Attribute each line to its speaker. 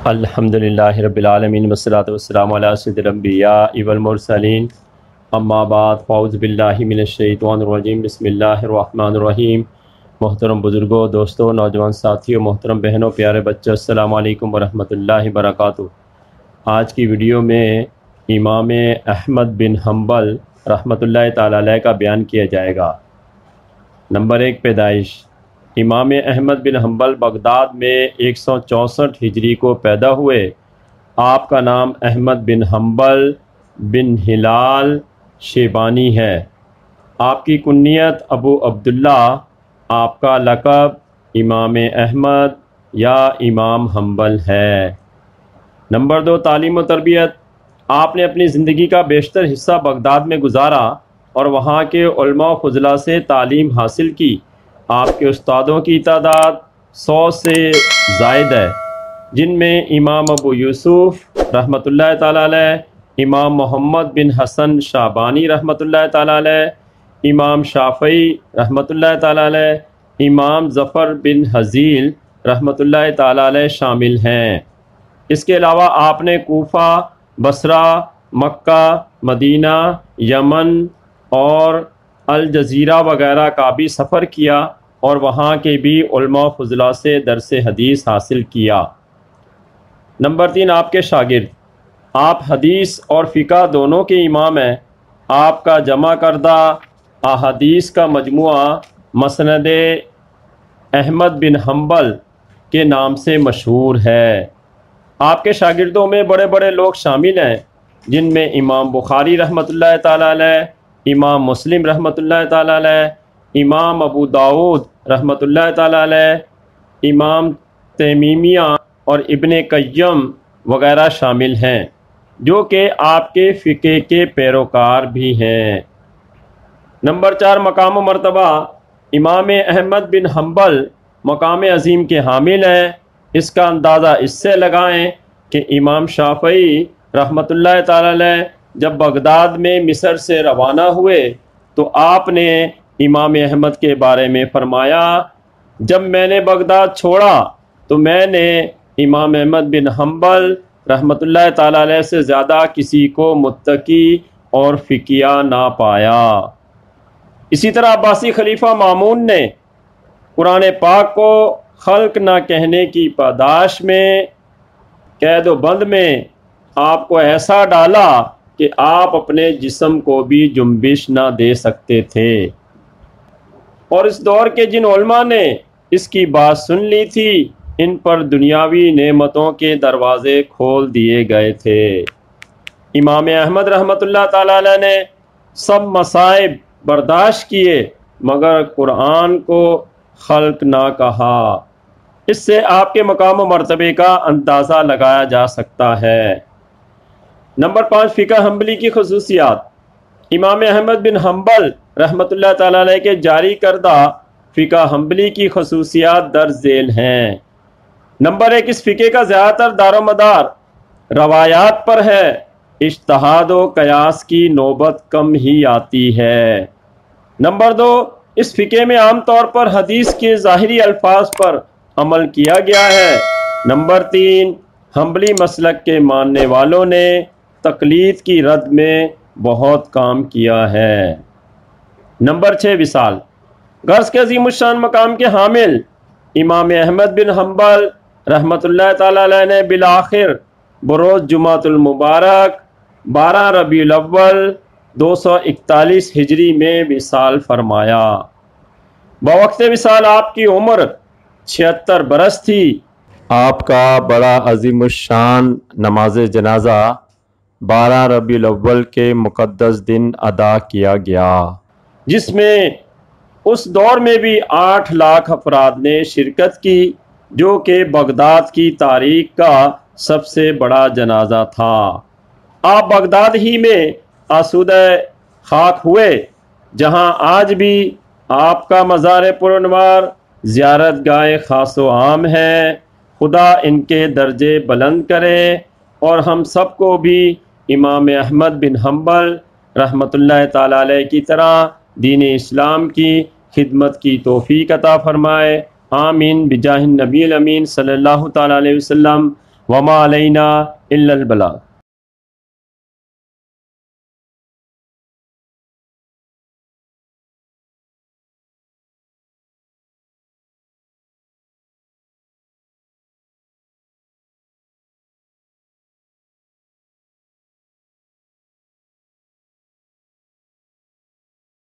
Speaker 1: الحمدللہ رب العالمین والصلاۃ والسلام علی سید الانبیاء والمرسلین اما بعد فاعوذ باللہ من الشیطان الرجیم بسم اللہ الرحمن الرحیم۔ محترم بزرگوں، دوستوں، نوجوان ساتھیوں، محترم بہنوں، پیارے بچوں، السلام علیکم ورحمۃ اللہ وبرکاتہ۔ آج کی ویڈیو میں امام احمد بن حنبل رحمۃ اللہ تعالی علیہ کا بیان کیا جائے گا۔ نمبر 1، پیدائش۔ امام احمد بن حنبل بغداد میں 164 ہجری کو پیدا ہوئے۔ آپ کا نام احمد بن حنبل بن ہلال شیبانی ہے۔ آپ کی کنیت ابو عبداللہ، آپ کا لقب امام احمد یا امام حنبل ہے۔ نمبر 2، تعلیم و تربیت۔ آپ نے اپنی زندگی کا بیشتر حصہ بغداد میں گزارا اور وہاں کے علماء و فضلاء سے تعلیم حاصل کی۔ آپ کے استادوں کی تعداد 100 سے زائد ہے، جن میں امام ابو یوسف رحمۃ اللہ تعالی علیہ، امام محمد بن حسن شعبانی رحمۃ اللہ تعالی علیہ، امام شافعی رحمۃ اللہ تعالی علیہ، امام ظفر بن حزیل رحمۃ اللہ تعالی علیہ شامل ہیں۔ اس کے علاوہ آپ نے کوفہ، بصرہ، مکہ، مدینہ، یمن اور الجزیرہ وغیرہ کا بھی سفر کیا اور وہاں کے بھی علماء و فضلاء سے درس حدیث حاصل کیا۔ نمبر 3، آپ کے شاگرد۔ آپ حدیث اور فقہ دونوں کے امام ہیں۔ آپ کا جمع کردہ احادیث کا مجموعہ مسند احمد بن حنبل کے نام سے مشہور ہے۔ آپ کے شاگردوں میں بڑے بڑے لوگ شامل ہیں، جن میں امام بخاری رحمۃ اللہ تعالی علیہ، امام مسلم رحمۃ اللہ تعالی علیہ، امام ابو داود رحمۃ اللہ تعالی علیہ، امام تیمیہ اور ابن قیم وغیرہ شامل ہیں، جو کہ آپ کے فقہ کے پیروکار بھی ہیں۔ نمبر 4، مقام و مرتبہ۔ امام احمد بن حنبل مقام عظیم کے حامل ہیں۔ اس کا اندازہ اس سے لگائیں کہ امام شافعی رحمۃ اللہ تعالی علیہ جب بغداد میں مصر سے روانہ ہوئے تو آپ نے امام احمد کے بارے میں فرمایا، جب میں نے بغداد چھوڑا تو میں نے امام احمد بن حنبل رحمۃ اللہ تعالی علیہ سے زیادہ کسی کو متقی اور فقیہ نہ پایا۔ اسی طرح عباسی خلیفہ مامون نے قرآن پاک کو خلق نہ کہنے کی پاداش میں قید و بند میں آپ کو ایسا ڈالا کہ آپ اپنے جسم کو بھی جنبش نہ دے سکتے تھے، اور اس دور کے جن علماء نے اس کی بات سن لی تھی، ان پر دنیاوی نعمتوں کے دروازے کھول دیے گئے تھے۔ امام احمد رحمۃ اللہ تعالی علیہ نے سب مصائب برداشت کیے مگر قرآن کو خلق نہ کہا۔ اس سے آپ کے مقام و مرتبے کا اندازہ لگایا جا سکتا ہے۔ نمبر 5، فقہ حنبلی کی خصوصیات۔ امام احمد بن حنبل رحمۃ اللہ تعالی علیہ کے جاری کردہ فقہ حنبلی کی خصوصیات درج ذیل ہیں۔ نمبر 1، اس فقہ کا زیادہ تر دار و مدار روایات پر ہے۔ اجتہاد و قیاس کی نوبت کم ہی آتی ہے۔ نمبر 2، اس فقہ میں عام طور پر حدیث کے ظاہری الفاظ پر عمل کیا گیا ہے۔ نمبر 3، حنبلی مسلک کے ماننے والوں نے تقلید کی رد میں بہت کام کیا ہے۔ نمبر 6، وصال۔ غرض کے عظیم الشان مقام کے حامل امام احمد بن حنبل رحمۃ اللہ تعالی علیہ نے بالآخر بروز جمعۃ المبارک 12 ربیع الاول 241 ہجری میں وصال فرمایا۔ بوقت وصال آپ کی عمر 76 برس تھی۔ آپ کا بڑا عظیم الشان نماز جنازہ 12 ربیع الاول کے مقدس دن ادا کیا گیا، جس میں اس دور میں بھی 8 لاکھ افراد نے شرکت کی، جو کہ بغداد کی تاریخ کا سب سے بڑا جنازہ تھا۔ آپ بغداد ہی میں آسودہ خاک ہوئے، جہاں آج بھی آپ کا مزار پرانوار زیارت گاہ خاص و عام ہے۔ خدا ان کے درجے بلند کرے اور ہم سب کو بھی امام احمد بن حنبل رحمۃ اللہ تعالی علیہ کی طرح دین اسلام کی خدمت کی توفیق عطا فرمائے۔ آمین بجاہ النبی الامین صلی اللہ تعالی علیہ وسلم۔ وما علینا الا البلاغ۔